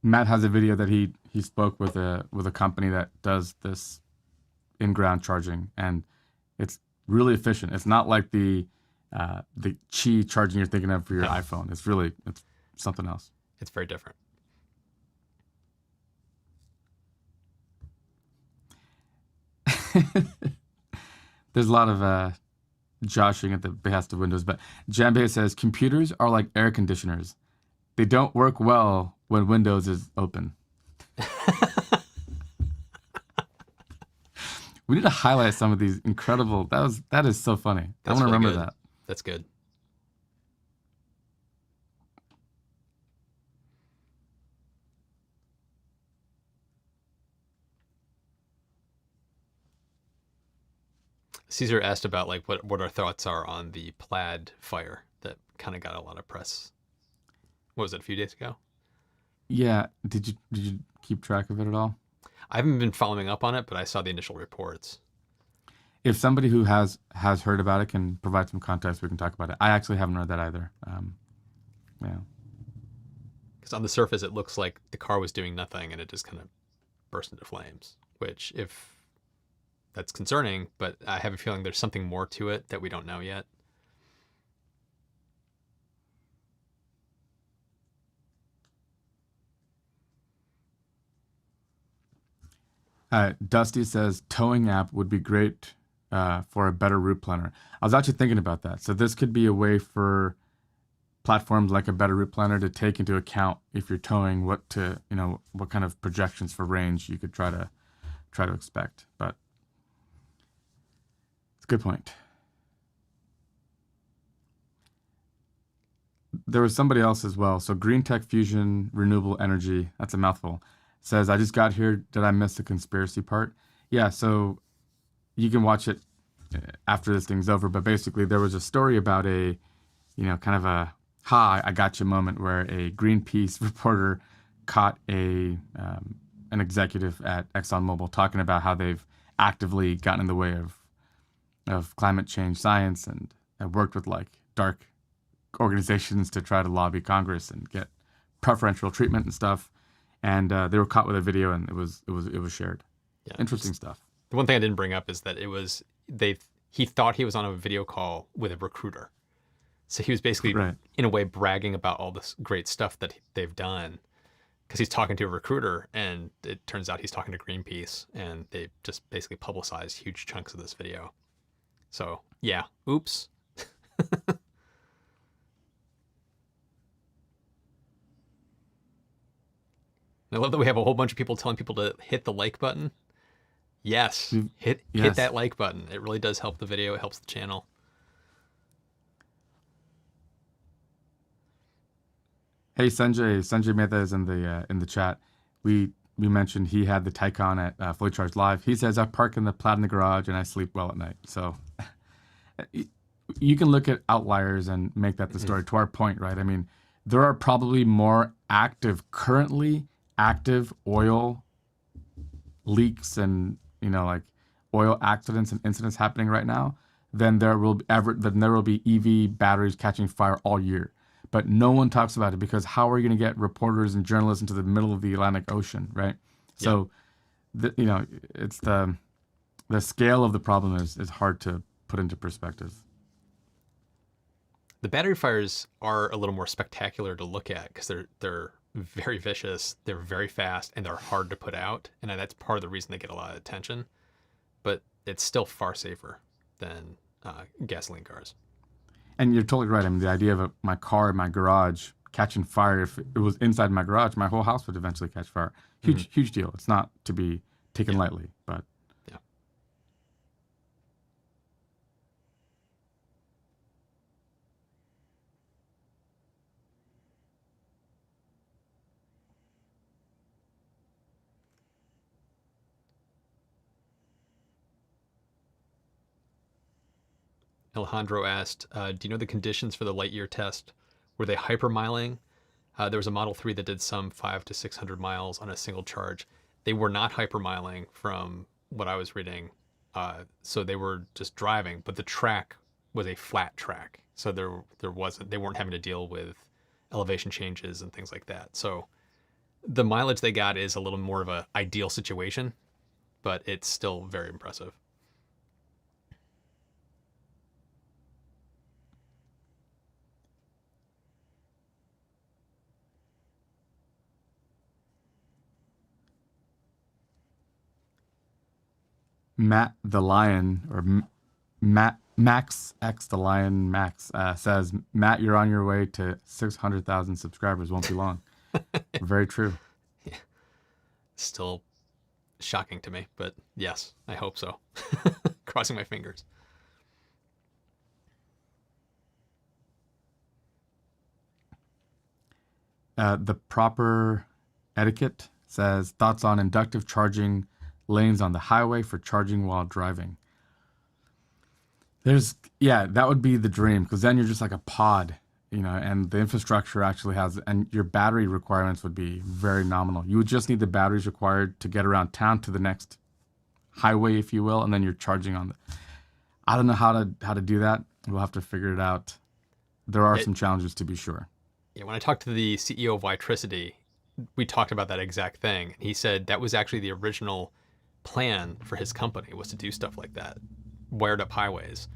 Matt has a video that he spoke with a company that does this in-ground charging, and it's really efficient. It's not like the Qi charging you're thinking of for your iPhone. It's something else. It's very different. There's a lot of joshing at the behest of Windows, but Jambe says computers are like air conditioners. They don't work well when Windows is open. We need to highlight some of these incredible. That is so funny. I want to remember that. That's good. Caesar asked about like what our thoughts are on the Plaid Fire that kind of got a lot of press. What was it, a few days ago? Yeah. Did you keep track of it at all? I haven't been following up on it, but I saw the initial reports. If somebody who has heard about it can provide some context, we can talk about it. I actually haven't read that either. Yeah. Because on the surface, it looks like the car was doing nothing and it just kind of burst into flames, which if that's concerning, but I have a feeling there's something more to it that we don't know yet. Dusty says towing app would be great for a better route planner. I was actually thinking about that. So this could be a way for platforms like a better route planner to take into account if you're towing what kind of projections for range you could try to expect. But it's a good point. There was somebody else as well. So Green Tech Fusion Renewable Energy, that's a mouthful, says, I just got here. Did I miss the conspiracy part? Yeah, so you can watch it after this thing's over. But basically, there was a story about a, kind of a, I got you moment where a Greenpeace reporter caught an executive at Exxon Mobil talking about how they've actively gotten in the way of climate change science and worked with like dark organizations to try to lobby Congress and get preferential treatment and stuff. And they were caught with a video, and it was shared. Yeah, interesting stuff. The one thing I didn't bring up is that he thought he was on a video call with a recruiter, so he was basically in a way bragging about all this great stuff that they've done, because he's talking to a recruiter, and it turns out he's talking to Greenpeace, and they just basically publicized huge chunks of this video. So yeah, oops. I love that we have a whole bunch of people telling people to hit the like button. Yes, hit that like button. It really does help the video. It helps the channel. Hey, Sanjay Mehta is in the chat. We mentioned he had the Taycan at Fully Charged Live. He says, I park in the Plaid in the garage and I sleep well at night. So you can look at outliers and make that the story. To our point, right? I mean, there are probably more currently active oil leaks and like oil accidents and incidents happening right now than there will be EV batteries catching fire all year. But no one talks about it because how are you going to get reporters and journalists into the middle of the Atlantic Ocean, right? Yeah. So, it's the scale of the problem is hard to put into perspective. The battery fires are a little more spectacular to look at because they're very vicious, they're very fast, and they're hard to put out. And that's part of the reason they get a lot of attention. But it's still far safer than gasoline cars. And you're totally right. I mean, the idea of my car in my garage catching fire, if it was inside my garage, my whole house would eventually catch fire. Huge deal. It's not to be taken lightly, but. Yeah. Alejandro asked, do you know the conditions for the Lightyear test? Were they hypermiling? There was a Model 3 that did some 500 to 600 miles on a single charge. They were not hypermiling from what I was reading. So they were just driving, but the track was a flat track. So they weren't having to deal with elevation changes and things like that. So the mileage they got is a little more of an ideal situation, but it's still very impressive. Matt the Lion or Matt Max X, the Lion Max, says, Matt, you're on your way to 600,000 subscribers. Won't be long. Very true. Still shocking to me, but yes, I hope so. Crossing my fingers. The Proper Etiquette says, thoughts on inductive charging lanes on the highway for charging while driving. Yeah, that would be the dream, because then you're just like a pod, and the infrastructure actually has, and your battery requirements would be very nominal. You would just need the batteries required to get around town to the next highway, if you will, and then you're charging on I don't know how to do that. We'll have to figure it out. There are some challenges, to be sure. Yeah, when I talked to the CEO of Witricity, we talked about that exact thing. And he said that was actually the original plan for his company, was to do stuff like that, wired up highways.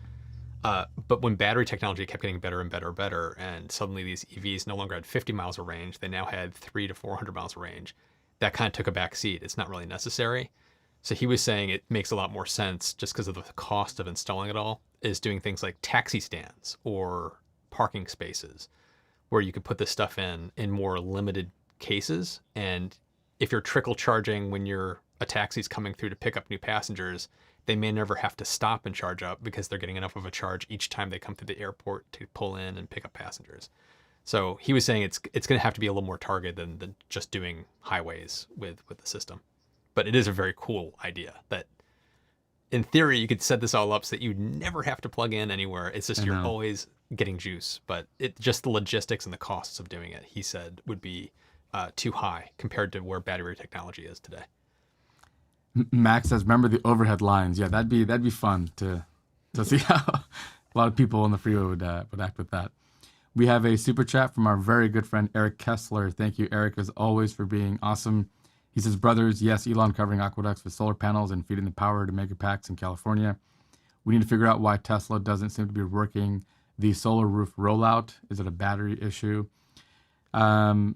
But when battery technology kept getting better and better and better, and suddenly these EVs no longer had 50 miles of range, they now had 300 to 400 miles of range, that kind of took a back seat. It's not really necessary. So he was saying it makes a lot more sense, just because of the cost of installing it all, is doing things like taxi stands or parking spaces, where you could put this stuff in more limited cases. And if you're trickle charging when a taxi's coming through to pick up new passengers, they may never have to stop and charge up, because they're getting enough of a charge each time they come through the airport to pull in and pick up passengers. So he was saying it's going to have to be a little more targeted than just doing highways with the system. But it is a very cool idea that, in theory, you could set this all up so that you never have to plug in anywhere. It's just you're always getting juice. But just the logistics and the costs of doing it, he said, would be too high compared to where battery technology is today. Max says, remember the overhead lines. Yeah, that'd be fun to see how a lot of people on the freeway would act with that. We have a super chat from our very good friend Eric Kessler. Thank you, Eric, as always, for being awesome. He says, brothers, yes, Elon covering Aqueducts with solar panels and feeding the power to megapacks in California. We need to figure out why Tesla doesn't seem to be working the solar roof rollout. Is it a battery issue? I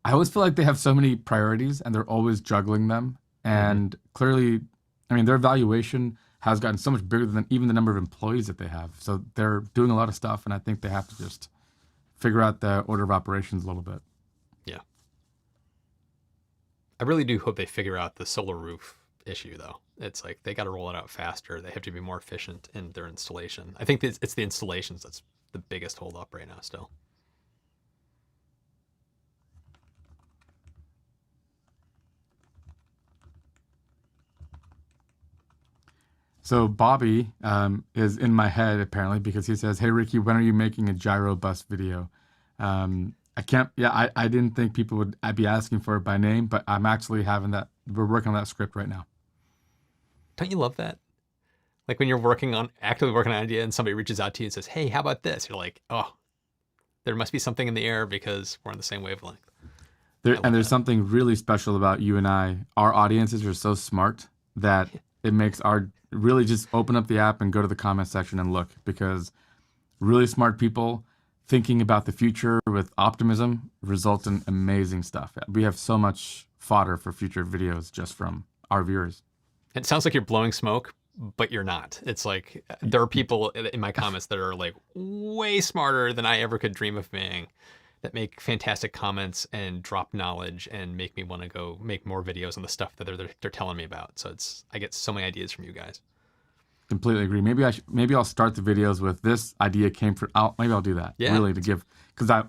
always feel like they have so many priorities and they're always juggling them. And clearly, I mean, their valuation has gotten so much bigger than even the number of employees that they have. So they're doing a lot of stuff, and I think they have to just figure out the order of operations a little bit. Yeah. I really do hope they figure out the solar roof issue, though. It's like they got to roll it out faster. They have to be more efficient in their installation. I think it's the installations that's the biggest holdup right now still. So Bobby is in my head, apparently, because he says, hey, Ricky, when are you making a gyrobust video? I didn't think people would be asking for it by name, but I'm actually we're working on that script right now. Don't you love that? Like when you're actively working on an idea and somebody reaches out to you and says, hey, how about this? You're like, oh, there must be something in the air because we're on the same wavelength. There's something really special about you and I. Our audiences are so smart that it makes really just open up the app and go to the comment section and look, because really smart people thinking about the future with optimism results in amazing stuff. We have so much fodder for future videos just from our viewers. It sounds like you're blowing smoke, but you're not. It's like there are people in my comments that are like way smarter than I ever could dream of being, that make fantastic comments and drop knowledge and make me want to go make more videos on the stuff that they're telling me about. So I get so many ideas from you guys. Completely agree. Maybe I'll start the videos with this idea came from. Maybe I'll do that. Yeah. Really, to give, because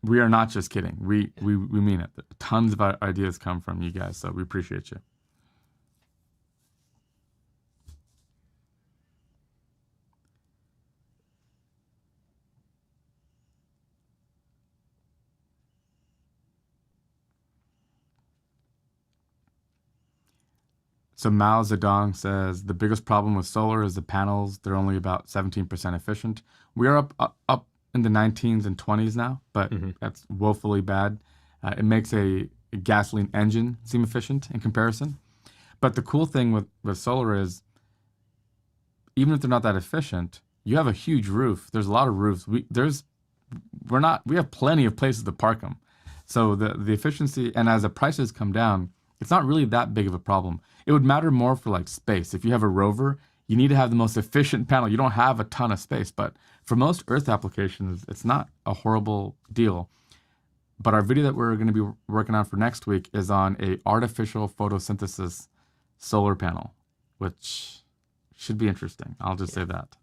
we are not just kidding. We mean it. Tons of ideas come from you guys, so we appreciate you. So Mao Zedong says the biggest problem with solar is the panels. They're only about 17% efficient. We are up in the 19s and 20s now, but that's woefully bad. It makes a gasoline engine seem efficient in comparison. But the cool thing with solar is, even if they're not that efficient, you have a huge roof. There's a lot of roofs. We have plenty of places to park them. So the efficiency, and as the prices come down, it's not really that big of a problem. It would matter more for like space. If you have a rover, you need to have the most efficient panel. You don't have a ton of space, but for most Earth applications, it's not a horrible deal. But our video that we're going to be working on for next week is on a artificial photosynthesis solar panel, which should be interesting. I'll just say that.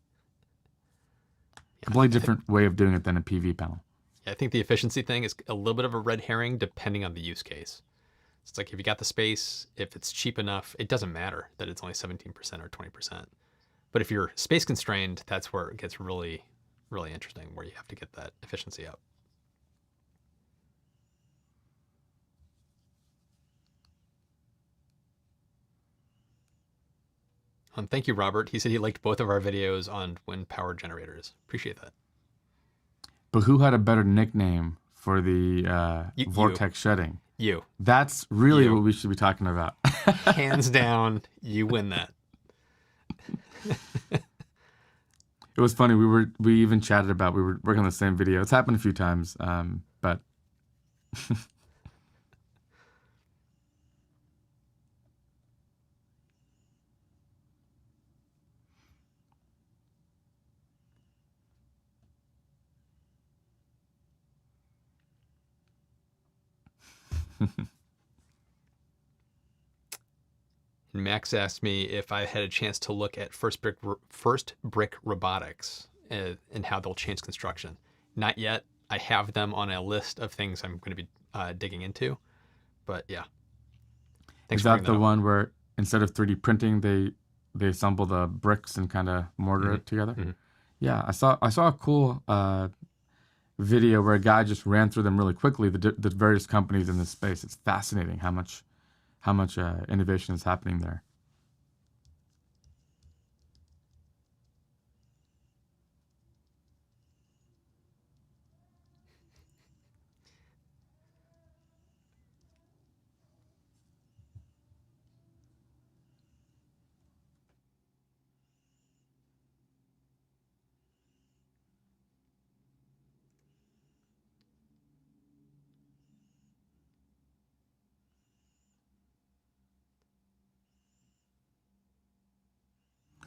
Completely different way of doing it than a PV panel. Yeah, I think the efficiency thing is a little bit of a red herring depending on the use case. It's like if you got the space, if it's cheap enough, it doesn't matter that it's only 17% or 20%. But if you're space constrained, that's where it gets really, really interesting, where you have to get that efficiency up. Thank you, Robert. He said he liked both of our videos on wind power generators. Appreciate that. But who had a better nickname for the vortex shedding? You. That's really what we should be talking about. Hands down, you win that. It was funny. We even chatted about, we were working on the same video. It's happened a few times, but And Max asked me if I had a chance to look at First Brick Robotics and how they'll change construction. Not yet. I have them on a list of things I'm going to be digging into. But yeah. Thanks. Is that the one where instead of 3D printing, they assemble the bricks and kind of mortar it together? Mm-hmm. Yeah, I saw a cool video where a guy just ran through them really quickly, the various companies in this space. It's fascinating how much innovation is happening there.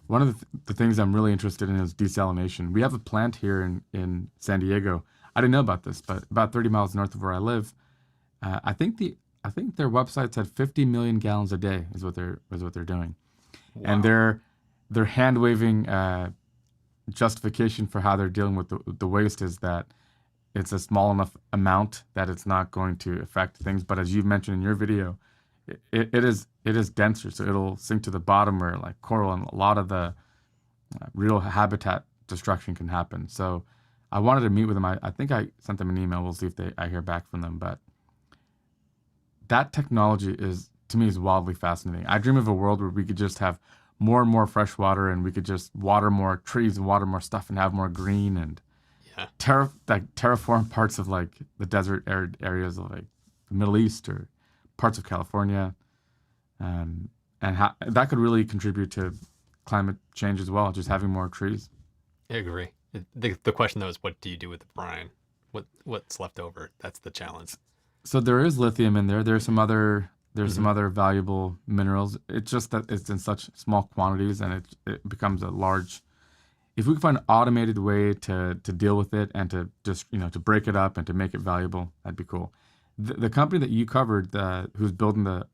One of the things I'm really interested in is desalination. We have a plant here in San Diego. I didn't know about this, but about 30 miles north of where I live, I think their website said 50 million gallons a day is what they're doing. Wow. And their hand waving justification for how they're dealing with the waste is that it's a small enough amount that it's not going to affect things. But as you mentioned in your video, it is denser, so it'll sink to the bottom where like coral and a lot of the real habitat destruction can happen. So I wanted to meet with them. I think I sent them an email. We'll see if I hear back from them. But that technology to me is wildly fascinating. I dream of a world where we could just have more and more fresh water, and we could just water more trees and water more stuff and have more green and terraform parts of like the desert areas of like the Middle East or parts of California, and that could really contribute to climate change as well, just having more trees. I agree. The question though is, what do you do with the brine? What's left over? That's the challenge. So there is lithium in there. There's some other valuable minerals. It's just that it's in such small quantities, and it becomes a large. If we can find an automated way to deal with it and to just to break it up and to make it valuable, that'd be cool. The company that you covered, who's building the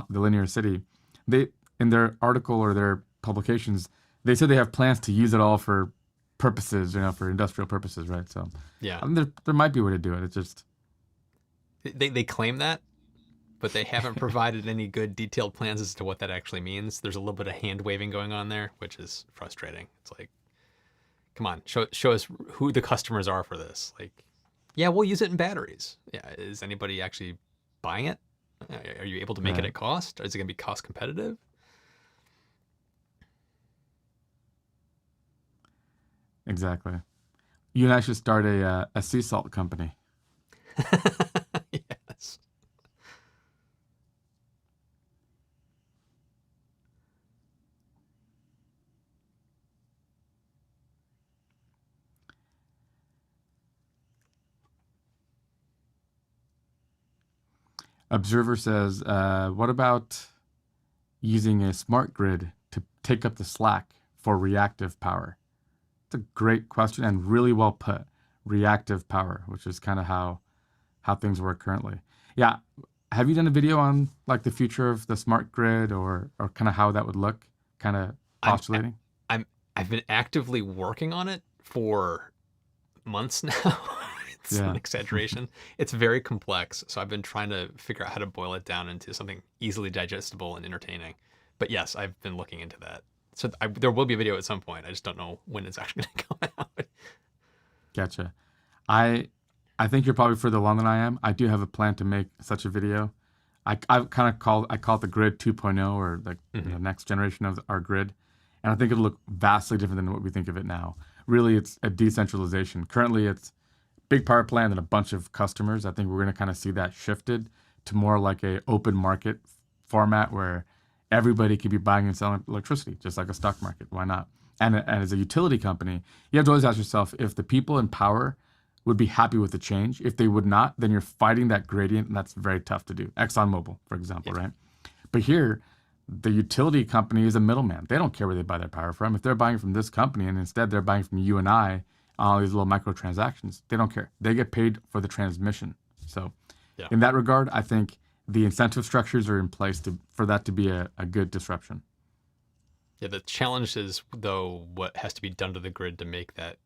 linear city, they in their article or their publications, they said they have plans to use it all for purposes, for industrial purposes, right? So yeah, I mean, there might be a way to do it. It's just they claim that, but they haven't provided any good detailed plans as to what that actually means. There's a little bit of hand waving going on there, which is frustrating. It's like, come on, show us who the customers are for this. Like, yeah, we'll use it in batteries. Yeah, is anybody actually buying it? Are you able to make it at cost? Or is it going to be cost competitive? Exactly. You and I should start a sea salt company. Yes. Observer says, what about using a smart grid to take up the slack for reactive power? It's a great question and really well put. Reactive power, which is kind of how things work currently. Yeah. Have you done a video on like the future of the smart grid or kind of how that would look? Kind of postulating? I've been actively working on it for months now. It's Yeah. an exaggeration. It's very complex, so I've been trying to figure out how to boil it down into something easily digestible and entertaining. But yes, I've been looking into that. So there will be a video at some point. I just don't know when it's actually going to come out. Gotcha. I think you're probably further along than I am. I do have a plan to make such a video. I call it the grid 2.0 or like the next generation of our grid. And I think it'll look vastly different than what we think of it now. Really, it's a decentralization. Currently, it's big power plant and a bunch of customers. I think we're going to kind of see that shifted to more like a open market format where everybody could be buying and selling electricity, just like a stock market. Why not? And as a utility company, you have to always ask yourself if the people in power would be happy with the change. If they would not, then you're fighting that gradient, and that's very tough to do. Exxon Mobil, for example, right? But here, the utility company is a middleman. They don't care where they buy their power from. If they're buying from this company and instead they're buying from you and I on all these little microtransactions, they don't care. They get paid for the transmission. So in that regard, I think the incentive structures are in place for that to be a good disruption. Yeah, the challenge is, though, what has to be done to the grid to make that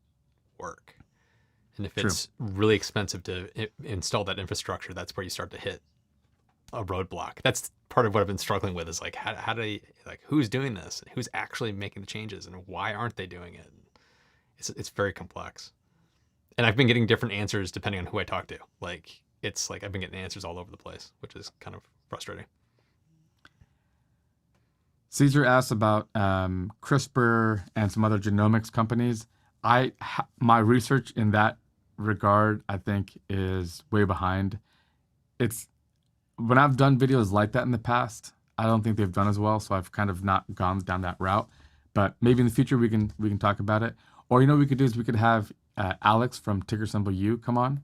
work. And if it's really expensive to install that infrastructure, that's where you start to hit a roadblock. That's part of what I've been struggling with is like, how do you, like, who's doing this? Who's actually making the changes and why aren't they doing it? It's very complex. And I've been getting different answers depending on who I talk to. Like, it's like I've been getting answers all over the place, which is kind of frustrating. Caesar asked about CRISPR and some other genomics companies. My research in that regard, I think, is way behind. When I've done videos like that in the past, I don't think they've done as well, so I've kind of not gone down that route. But maybe in the future we can talk about it. Or what we could do is we could have Alex from ticker symbol U come on.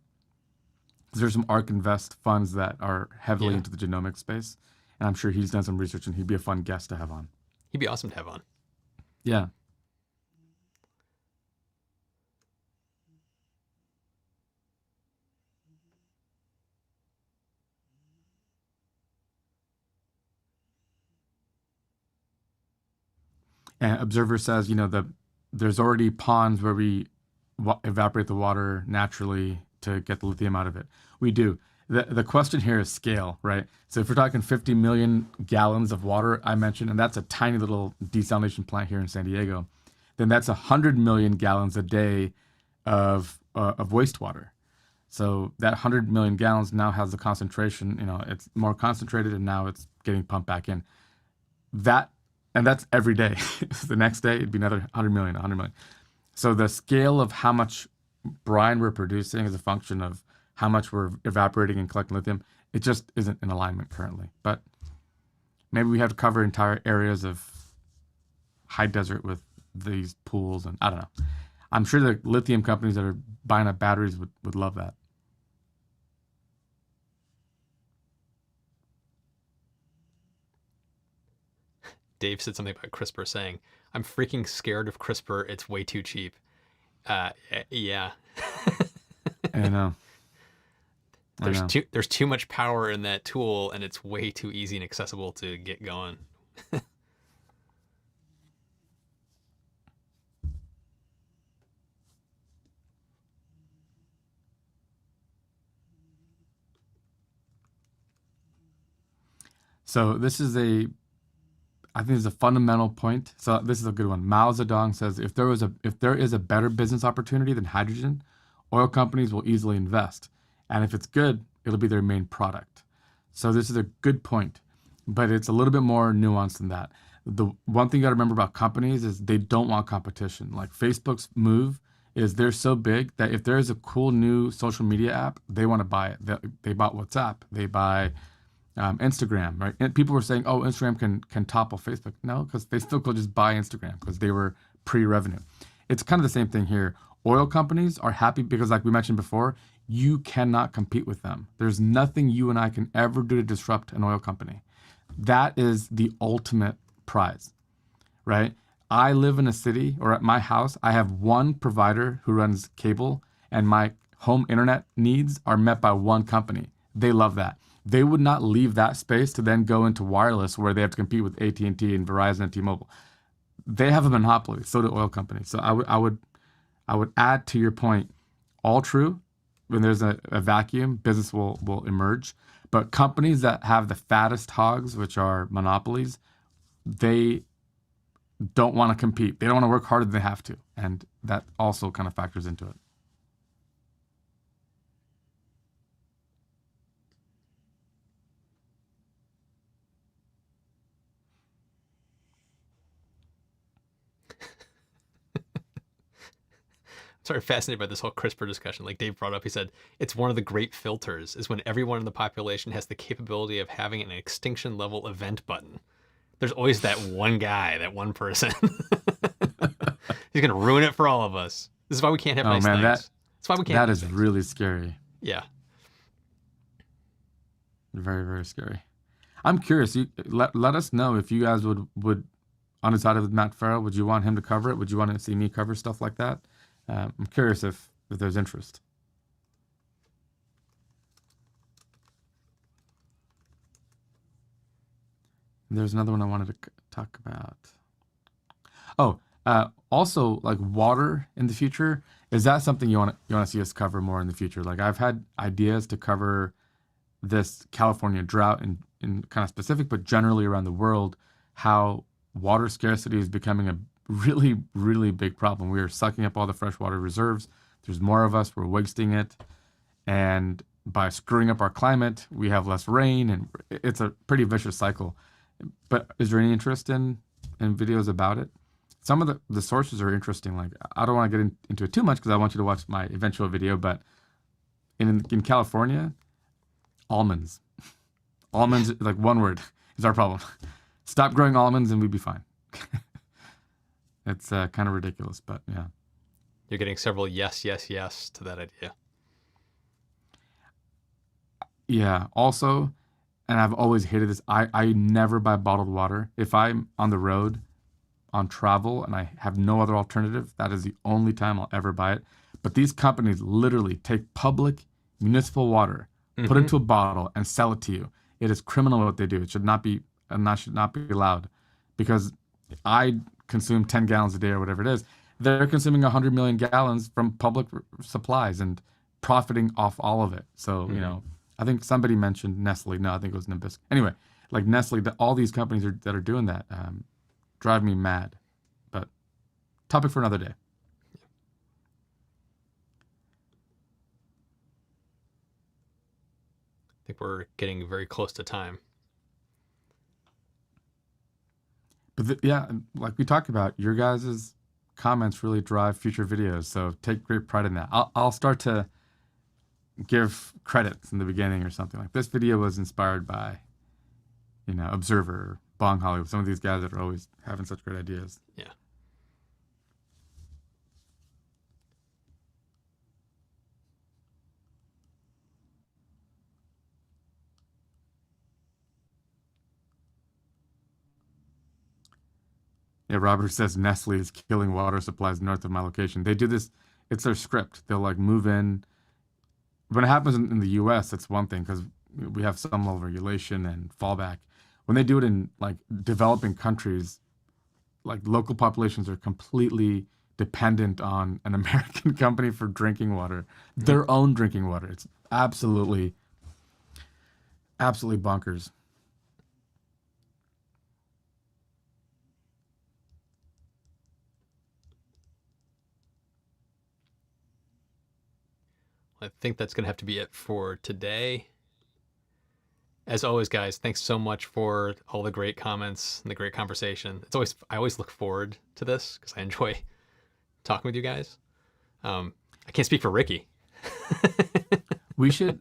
There's some ARK Invest funds that are heavily into the genomics space, and I'm sure he's done some research and he'd be a fun guest to have on. He'd be awesome to have on. Yeah. And Observer says, there's already ponds where we evaporate the water naturally to get the lithium out of it. We do. The question here is scale, right? So if we're talking 50 million gallons of water, I mentioned, and that's a tiny little desalination plant here in San Diego, then that's 100 million gallons a day of wastewater. So that 100 million gallons now has the concentration, it's more concentrated, and now it's getting pumped back in. And that's every day. The next day, it'd be another 100 million, 100 million. So the scale of how much brine we're producing is a function of how much we're evaporating and collecting lithium. It just isn't in alignment currently. But maybe we have to cover entire areas of high desert with these pools, and I don't know. I'm sure the lithium companies that are buying up batteries would love that. Dave said something about CRISPR saying, I'm freaking scared of CRISPR. It's way too cheap. Yeah. I know. There's too much power in that tool, and it's way too easy and accessible to get going. So I think it's a fundamental point. So this is a good one. Mao Zedong says, if there is a better business opportunity than hydrogen, oil companies will easily invest. And if it's good, it'll be their main product. So this is a good point, but it's a little bit more nuanced than that. The one thing you got to remember about companies is they don't want competition. Like Facebook's move is they're so big that if there is a cool new social media app, they want to buy it. They bought WhatsApp. They buy Instagram, right? And people were saying, oh, Instagram can topple Facebook. No, because Facebook will just buy Instagram because they were pre-revenue. It's kind of the same thing here. Oil companies are happy because, like we mentioned before, you cannot compete with them. There's nothing you and I can ever do to disrupt an oil company. That is the ultimate prize, right? I live in a city, or at my house, I have one provider who runs cable, and my home internet needs are met by one company. They love that. They would not leave that space to then go into wireless where they have to compete with AT&T and Verizon and T-Mobile. They have a monopoly. So do oil companies. So I would add to your point, all true. When there's a vacuum, business will emerge. But companies that have the fattest hogs, which are monopolies, they don't want to compete. They don't want to work harder than they have to. And that also kind of factors into it. Sort of fascinated by this whole CRISPR discussion. Like Dave brought up, he said, it's one of the great filters is when everyone in the population has the capability of having an extinction level event button. There's always that one guy, that one person. He's going to ruin it for all of us. This is why we can't have nice things. That's why we can't. That is really scary. Yeah. Very, very scary. I'm curious. Let us know if you guys would undecided with Matt Farrell. Would you want him to cover it? Would you want to see me cover stuff like that? I'm curious if there's interest. There's another one I wanted to talk about. Oh, also like water in the future. Is that something you want to see us cover more in the future? Like I've had ideas to cover this California drought in kind of specific, but generally around the world, how water scarcity is becoming a really, really big problem. We are sucking up all the freshwater reserves. There's more of us. We're wasting it. And by screwing up our climate, we have less rain, and it's a pretty vicious cycle. But is there any interest in videos about it? Some of the sources are interesting. Like I don't want to get into it too much because I want you to watch my eventual video. But in California, almonds, like one word is our problem. Stop growing almonds and we'd be fine. It's kind of ridiculous, but yeah. You're getting several yes to that idea. Yeah. Also, and I've always hated this, I never buy bottled water. If I'm on the road, on travel, and I have no other alternative, that is the only time I'll ever buy it. But these companies literally take public municipal water, put it into a bottle, and sell it to you. It is criminal what they do. It should not be allowed, because I consume 10 gallons a day or whatever it is. They're consuming 100 million gallons from public supplies and profiting off all of it. So, you know, I think somebody mentioned Nestle. No, I think it was Nabisco. Anyway, like Nestle, all these companies that are doing that drive me mad. But topic for another day. I think we're getting very close to time. But yeah, like we talked about, your guys' comments really drive future videos. So take great pride in that. I'll start to give credits in the beginning or something. Like this video was inspired by, you know, Observer, Bong Hollywood, some of these guys that are always having such great ideas. Yeah. Yeah, Robert says Nestle is killing water supplies north of my location. They do this, it's their script. They'll like move in. When it happens in the US, it's one thing because we have some level of regulation and fallback. When they do it in like developing countries, like local populations are completely dependent on an American company for drinking water, their own drinking water. It's absolutely bonkers. I think that's going to have to be it for today. As always, guys, thanks so much for all the great comments and the great conversation. I always look forward to this because I enjoy talking with you guys. I can't speak for Ricky. We should,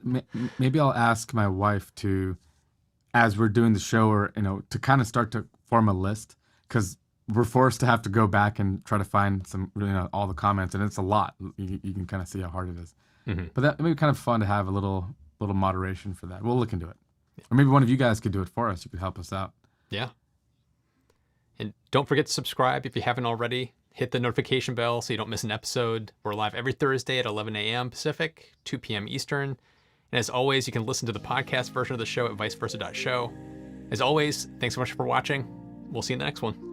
maybe I'll ask my wife to, as we're doing the show, or, you know, to kind of start to form a list, because we're forced to have to go back and try to find some, you know, all the comments, and it's a lot. You can kind of see how hard it is. But that may be kind of fun to have a little moderation for that. We'll look into it. Or maybe one of you guys could do it for us. You could help us out. Yeah. And don't forget to subscribe if you haven't already. Hit the notification bell so you don't miss an episode. We're live every Thursday at 11 a.m. Pacific, 2 p.m. Eastern. And as always, you can listen to the podcast version of the show at viceversa.show. As always, thanks so much for watching. We'll see you in the next one.